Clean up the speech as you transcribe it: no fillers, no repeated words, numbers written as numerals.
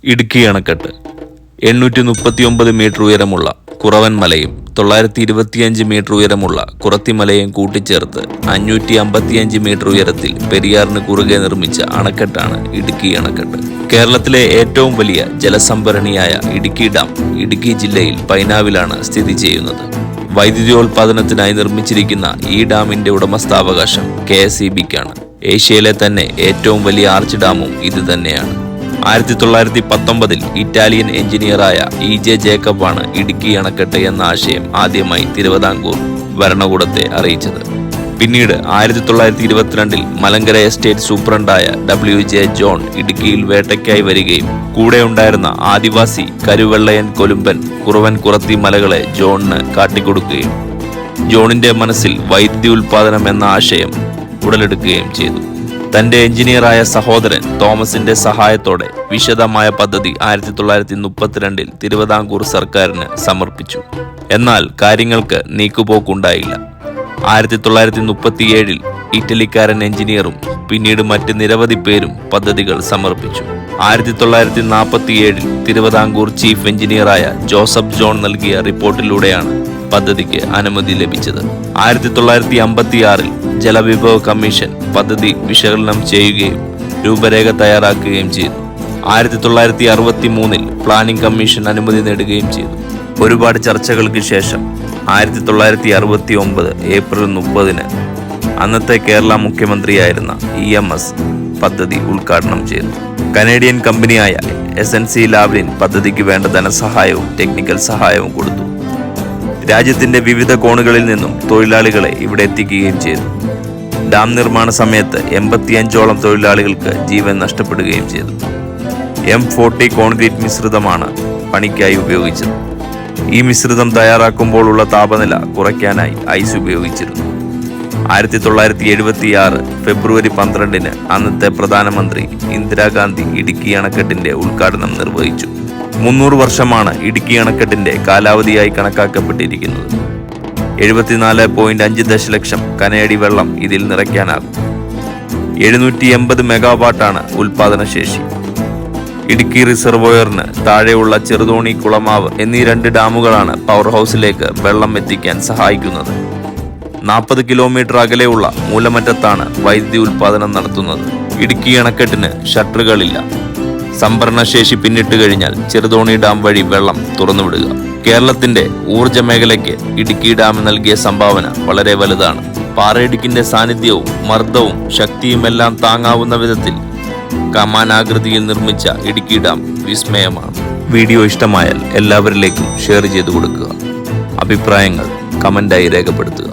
ഇടുക്കി അണക്കെട്ട് 839 മീറ്റർ ഉയരമുള്ള കുറവൻ മലയും 925 മീറ്റർ ഉയരമുള്ള കുറത്തിമലയും കൂട്ടിച്ചേർത്ത് 555 മീറ്റർ ഉയരത്തിൽ പെരിയാറിന് കുറുകെ നിർമ്മിച്ച അണക്കെട്ടാണ് ഇടുക്കി അണക്കെട്ട്. കേരളത്തിലെ ഏറ്റവും വലിയ ജലസംഭരണിയായ ഇടുക്കി ഡാം ഇടുക്കി ജില്ലയിൽ പൈനാവിലാണ് സ്ഥിതി ചെയ്യുന്നത്. വൈദ്യുതോൽപാദനത്തിനായി നിർമ്മിച്ചിരിക്കുന്ന ഈ ഡാമിന്റെ ഉടമസ്ഥാവകാശം KSEBക്കാണ്. ഏഷ്യയിലെ തന്നെ ഏറ്റവും വലിയ ആർച്ച് ഡാമും ഇത് തന്നെയാണ്. 1919 ഇറ്റാലിയൻ എഞ്ചിനീയറായ EJ ജേക്കബാണ് ഇടുക്കി അണക്കെട്ട് എന്ന ആശയം ആദ്യമായി തിരുവിതാംകൂർ ഭരണകൂടത്തെ അറിയിച്ചത്. പിന്നീട് 1922 മലങ്കര എസ്റ്റേറ്റ് സൂപ്രണ്ടായ WJ ജോൺ ഇടുക്കിയിൽ വേട്ടയ്ക്കായി വരികയും കൂടെ ഉണ്ടായിരുന്ന ആദിവാസി കരുവെള്ളയൻ കൊലുമ്പൻ കുറവൻ കുറത്തി മലകളെ ജോണിന് കാട്ടിക്കൊടുക്കുകയും ജോണിന്റെ മനസ്സിൽ വൈദ്യുതി ഉൽപാദനം എന്ന ആശയം ഉടലെടുക്കുകയും ചെയ്തു. തന്റെ എഞ്ചിനീയറായ സഹോദരൻ തോമസിന്റെ സഹായത്തോടെ വിശദമായ പദ്ധതി 1932 തിരുവിതാംകൂർ സർക്കാരിന് സമർപ്പിച്ചു. എന്നാൽ കാര്യങ്ങൾക്ക് നീക്കുപോക്കുണ്ടായില്ല. 1937 ഇറ്റലിക്കാരൻ എഞ്ചിനീയറും പിന്നീട് മറ്റ് നിരവധി പേരും പദ്ധതികൾ സമർപ്പിച്ചു. 1947 തിരുവിതാംകൂർ ചീഫ് എഞ്ചിനീയറായ ജോസഫ് ജോൺ നൽകിയ റിപ്പോർട്ടിലൂടെയാണ് പദ്ധതിക്ക് അനുമതി ലഭിച്ചത്. 1956 ജലവിഭവ കമ്മീഷൻ പദ്ധതി വിശകലനം ചെയ്യുകയും രൂപരേഖ തയ്യാറാക്കുകയും ചെയ്തു. 1963 പ്ലാനിംഗ് കമ്മീഷൻ അനുമതി നേടുകയും ചെയ്തു. ഒരുപാട് ചർച്ചകൾക്ക് ശേഷം 1969 ഏപ്രിൽ 30 അന്നത്തെ കേരള മുഖ്യമന്ത്രിയായിരുന്ന EMS പദ്ധതി ഉദ്ഘാടനം ചെയ്തു. കനേഡിയൻ കമ്പനിയായ SNC ലാവ്ലിൻ പദ്ധതിക്ക് വേണ്ട ധനസഹായവും ടെക്നിക്കൽ സഹായവും കൊടുത്തു. രാജ്യത്തിന്റെ വിവിധ കോണുകളിൽ നിന്നും തൊഴിലാളികളെ ഇവിടെ എത്തിക്കുകയും ചെയ്തു. ഡാം നിർമ്മാണ സമയത്ത് 85ഓളം തൊഴിലാളികൾക്ക് ജീവൻ നഷ്ടപ്പെടുകയും ചെയ്തു. M40 കോൺക്രീറ്റ് മിശ്രിതമാണ് പണിക്കായി ഉപയോഗിച്ചത്. ഈ മിശ്രിതം തയ്യാറാക്കുമ്പോൾ ഉള്ള താപനില കുറയ്ക്കാനായി ഐസ് ഉപയോഗിച്ചിരുന്നു. 1976 ഫെബ്രുവരി 12 അന്നത്തെ പ്രധാനമന്ത്രി ഇന്ദിരാഗാന്ധി ഇടുക്കി അണക്കെട്ടിന്റെ ഉദ്ഘാടനം നിർവഹിച്ചു. 300 വർഷമാണ് ഇടുക്കി അണക്കെട്ടിന്റെ കാലാവധിയായി കണക്കാക്കപ്പെട്ടിരിക്കുന്നത്. 74.5 ദശലക്ഷം കനയടി വെള്ളം ഇതിൽ നിറയ്ക്കാനാകും. 780 മെഗാവാട്ടാണ് ഉൽപാദനശേഷി. ഇടുക്കി റിസർവോയറിന് താഴെയുള്ള ചെറുതോണി, കുളമാവ് എന്നീ 2 ഡാമുകളാണ് പവർ ഹൗസിലേക്ക് വെള്ളം എത്തിക്കാൻ സഹായിക്കുന്നത്. 40 കിലോമീറ്റർ അകലെയുള്ള മൂലമറ്റത്താണ് വൈദ്യുതി ഉൽപാദനം നടത്തുന്നത്. ഇടുക്കി അണക്കെട്ടിന് ഷട്ടറുകളില്ല. സംഭരണശേഷി പിന്നിട്ട് കഴിഞ്ഞാൽ ചെറുതോണി ഡാം വഴി വെള്ളം തുറന്നുവിടുക. കേരളത്തിന്റെ ഊർജ മേഖലയ്ക്ക് ഇടുക്കി ഡാം നൽകിയ സംഭാവന വളരെ വലുതാണ്. പാറയിടുക്കിന്റെ സാന്നിധ്യവും മർദ്ദവും ശക്തിയുമെല്ലാം താങ്ങാവുന്ന വിധത്തിൽ കമാനാകൃതിയിൽ നിർമ്മിച്ച ഇടുക്കി ഡാം വിസ്മയമാണ്. വീഡിയോ ഇഷ്ടമായാൽ എല്ലാവരിലേക്കും ഷെയർ ചെയ്തു കൊടുക്കുക. അഭിപ്രായങ്ങൾ കമന്റായി രേഖപ്പെടുത്തുക.